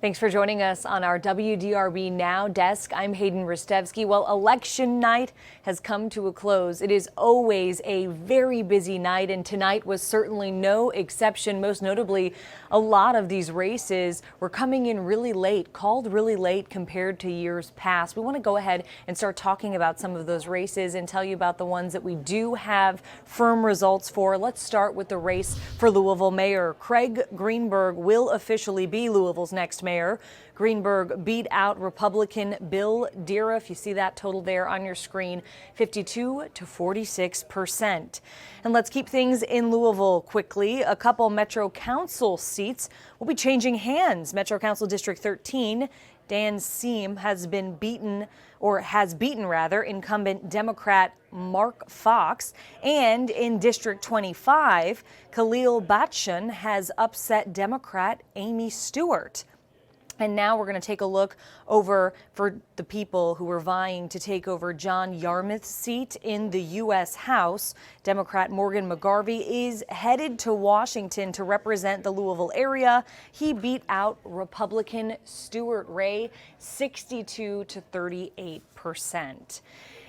Thanks for joining us on our WDRB Now desk. I'm Hayden Ristevsky. Well, election night has come to a close. It is always a very busy night, and tonight was certainly no exception. Most notably, a lot of these races were coming in really late, called really late compared to years past. We want to go ahead and start talking about some of those races and tell you about the ones that we do have firm results for. Let's start with the race for Louisville mayor. Craig Greenberg will officially be Louisville's next mayor. Greenberg beat out Republican Bill Dira. You see that total there on your screen, 52 to 46%. And let's keep things in Louisville quickly. A couple Metro Council seats will be changing hands. Metro Council District 13, Dan Seam has beaten incumbent Democrat Mark Fox. And in District 25, Khalil Batchan has upset Democrat Amy Stewart. And now we're going to take a look over for the people who are vying to take over John Yarmouth's seat in the U.S. House. Democrat Morgan McGarvey is headed to Washington to represent the Louisville area. He beat out Republican Stuart Ray 62 to 38%.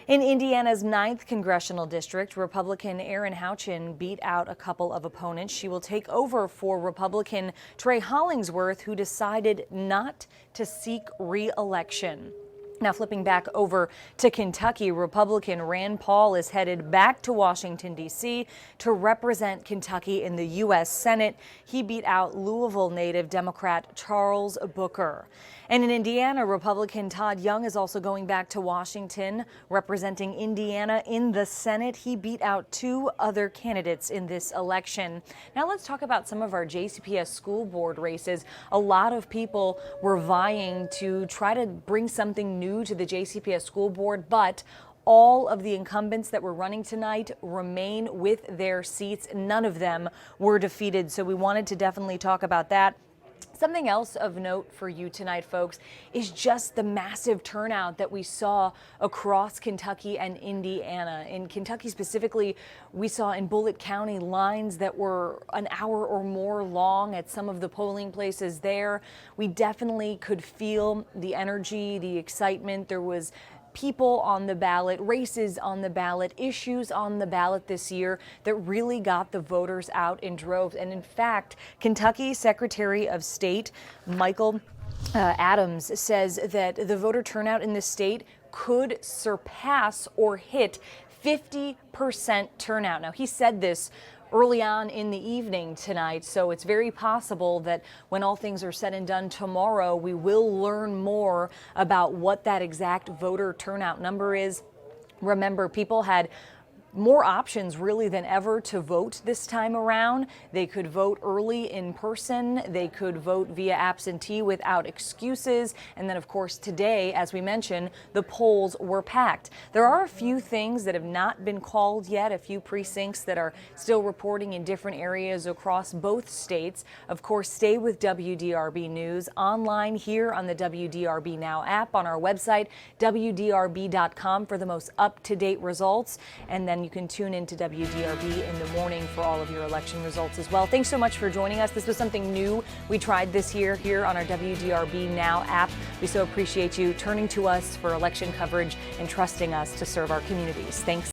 In Indiana's 9th congressional district, Republican Erin Houchin beat out a couple of opponents. She will take over for Republican Trey Hollingsworth, who decided not to seek re-election. Now flipping back over to Kentucky, Republican Rand Paul is headed back to Washington, D.C. to represent Kentucky in the U.S. Senate. He beat out Louisville native Democrat Charles Booker. And in Indiana, Republican Todd Young is also going back to Washington, representing Indiana in the Senate. He beat out two other candidates in this election. Now let's talk about some of our JCPS school board races. A lot of people were vying to try to bring something new to the JCPS school board, but all of the incumbents that were running tonight remain with their seats. None of them were defeated, so we wanted to definitely talk about that. Something else of note for you tonight, folks, is just the massive turnout that we saw across Kentucky and Indiana. In Kentucky specifically, we saw in Bullitt County lines that were an hour or more long at some of the polling places there. We definitely could feel the energy, the excitement. There was people on the ballot, races on the ballot, issues on the ballot this year that really got the voters out in droves. And in fact, Kentucky Secretary of State Michael Adams says that the voter turnout in the state could surpass or hit 50% turnout. Now, he said this early on in the evening tonight, so it's very possible that when all things are said and done tomorrow, we will learn more about what that exact voter turnout number is. Remember, people had more options really than ever to vote this time around. They could vote early in person. They could vote via absentee without excuses. And then, of course, today, as we mentioned, the polls were packed. There are a few things that have not been called yet, a few precincts that are still reporting in different areas across both states. Of course, stay with WDRB News online here on the WDRB Now app, on our website, WDRB.com, for the most up-to-date results. And then you can tune into WDRB in the morning for all of your election results as well. Thanks so much for joining us. This was something new we tried this year here on our WDRB Now app. We so appreciate you turning to us for election coverage and trusting us to serve our communities. Thanks.